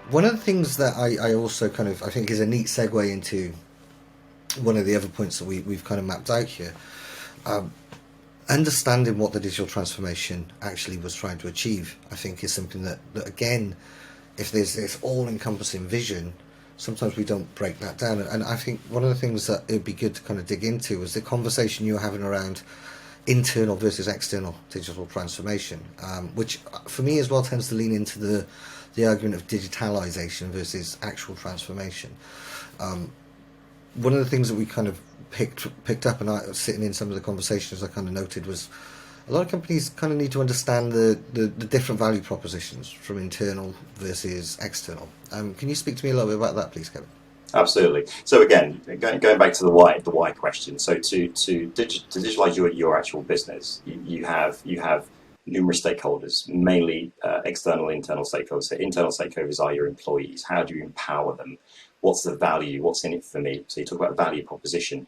One of the things that I also kind of I think is a neat segue into one of the other points that we've kind of mapped out here, understanding what the digital transformation actually was trying to achieve, I think is something that again, if there's this all-encompassing vision, sometimes we don't break that down. And I think one of the things that it'd be good to kind of dig into was the conversation you were having around internal versus external digital transformation, which for me as well tends to lean into the argument of digitalization versus actual transformation. One of the things that we kind of picked up, and I sitting in some of the conversations I kind of noted, was a lot of companies kind of need to understand the different value propositions from internal versus external. Can you speak to me a little bit about that, please, Kevin? Absolutely. So again, going back to the why question. So to digitalize your actual business, you have numerous stakeholders, mainly external, internal stakeholders. So internal stakeholders are your employees. How do you empower them? What's the value? What's in it for me? So you talk about value proposition.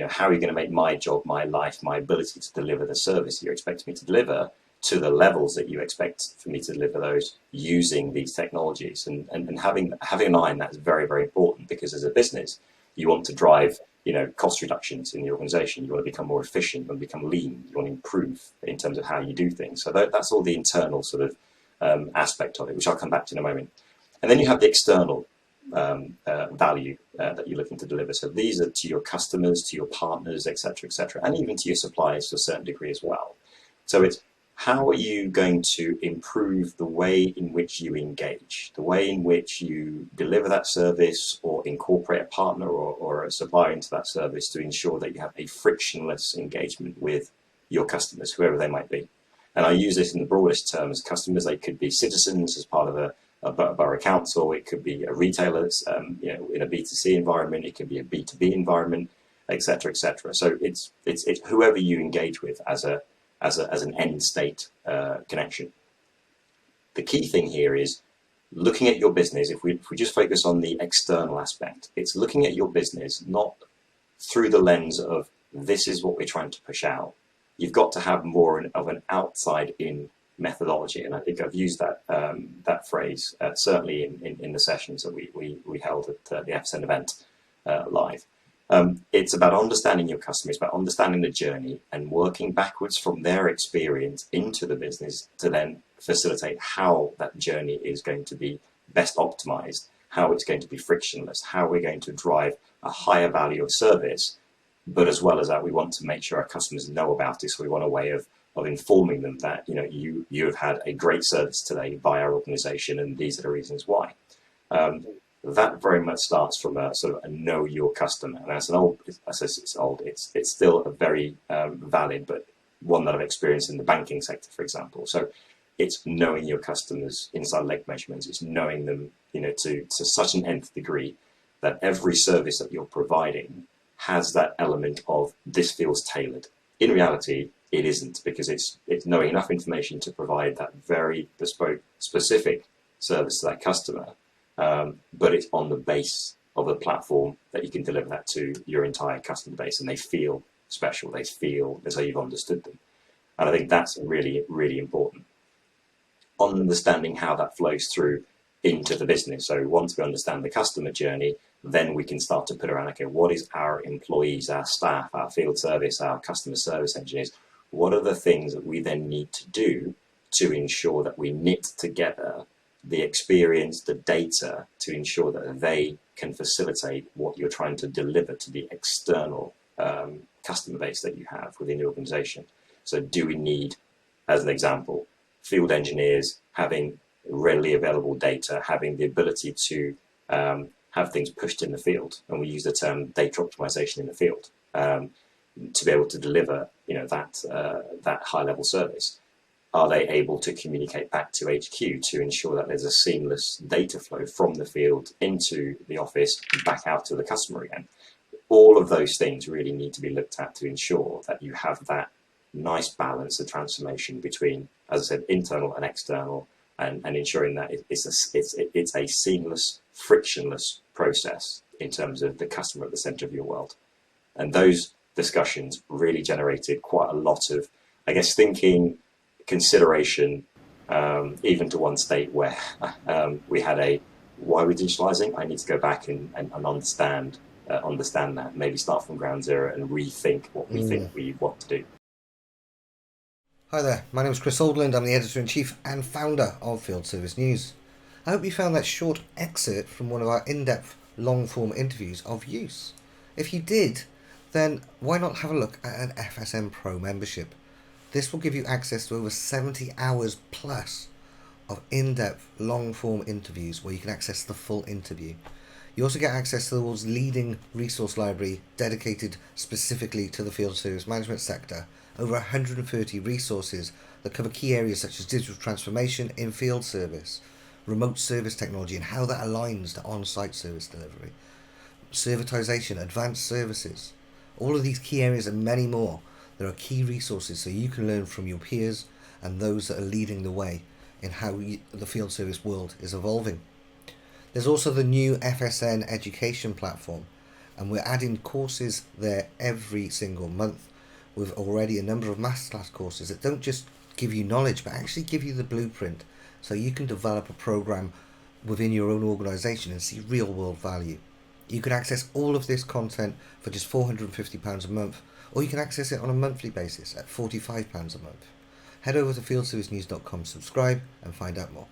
How are you going to make my job, my life, my ability to deliver the service you expect me to deliver to the levels that you expect for me to deliver those using these technologies? And having an eye on that is very, very important, because as a business, you want to drive cost reductions in the organization. You want to become more efficient, you want to become lean, you want to improve in terms of how you do things. So that's all the internal sort of aspect of it, which I'll come back to in a moment. And then you have the external value that you're looking to deliver. So these are to your customers, to your partners, etc., and even to your suppliers to a certain degree as well. So it's how are you going to improve the way in which you engage, the way in which you deliver that service or incorporate a partner or a supplier into that service to ensure that you have a frictionless engagement with your customers, whoever they might be. And I use this in the broadest terms. Customers, they could be citizens as part of a borough council, it could be a retailer that's in a B2C environment, it could be a B2B environment, etc., etc. So it's whoever you engage with as an end state connection. The key thing here is looking at your business. If we just focus on the external aspect, it's looking at your business not through the lens of this is what we're trying to push out. You've got to have more of an outside in methodology, and I think I've used that phrase certainly in the sessions that we held at the FSN event live. It's about understanding your customer, it's about understanding the journey and working backwards from their experience into the business to then facilitate how that journey is going to be best optimized, how it's going to be frictionless, how we're going to drive a higher value of service. But as well as that, we want to make sure our customers know about it, so we want a way of informing them that you have had a great service today by our organization, and these are the reasons why. That very much starts from a sort of a know your customer, and it's still a very valid, but one that I've experienced in the banking sector, for example. So it's knowing your customers inside leg measurements. It's knowing them to such an nth degree that every service that you're providing has that element of this feels tailored. In reality, it isn't, because it's knowing enough information to provide that very bespoke, specific service to that customer, but it's on the base of a platform that you can deliver that to your entire customer base, and they feel special, they feel as though you've understood them. And I think that's really, really important. Understanding how that flows through into the business. So once we understand the customer journey, then we can start to put around, okay, what is our employees, our staff, our field service, our customer service engineers, what are the things that we then need to do to ensure that we knit together the experience, the data, to ensure that they can facilitate what you're trying to deliver to the external customer base that you have within the organization. So do we need, as an example, field engineers having readily available data, having the ability to have things pushed in the field, and we use the term data optimization in the field, to be able to deliver that high level service? Are they able to communicate back to HQ to ensure that there's a seamless data flow from the field into the office, back out to the customer again? All of those things really need to be looked at to ensure that you have that nice balance of transformation between, as I said, internal and external, and ensuring that it's a seamless, frictionless process in terms of the customer at the center of your world. And those discussions really generated quite a lot of, I guess, thinking consideration, even to one state where we had a, why are we digitalizing? I need to go back and understand that, maybe start from ground zero and rethink what we think we want to do. Hi there, my name is Chris Oldland. I'm the Editor-in-Chief and founder of Field Service News. I hope you found that short excerpt from one of our in-depth, long-form interviews of use. If you did, then why not have a look at an FSN Pro membership? This will give you access to over 70 hours plus of in-depth, long-form interviews where you can access the full interview. You also get access to the world's leading resource library dedicated specifically to the field service management sector. Over 130 resources that cover key areas such as digital transformation in field service, remote service technology and how that aligns to on-site service delivery, servitization, advanced services, all of these key areas and many more. There are key resources so you can learn from your peers and those that are leading the way in how the field service world is evolving. There's also the new FSN education platform, and we're adding courses there every single month with already a number of masterclass courses that don't just give you knowledge but actually give you the blueprint so you can develop a program within your own organization and see real world value. You can access all of this content for just £450 a month, or you can access it on a monthly basis at £45 a month. Head over to fieldservicenews.com, subscribe and find out more.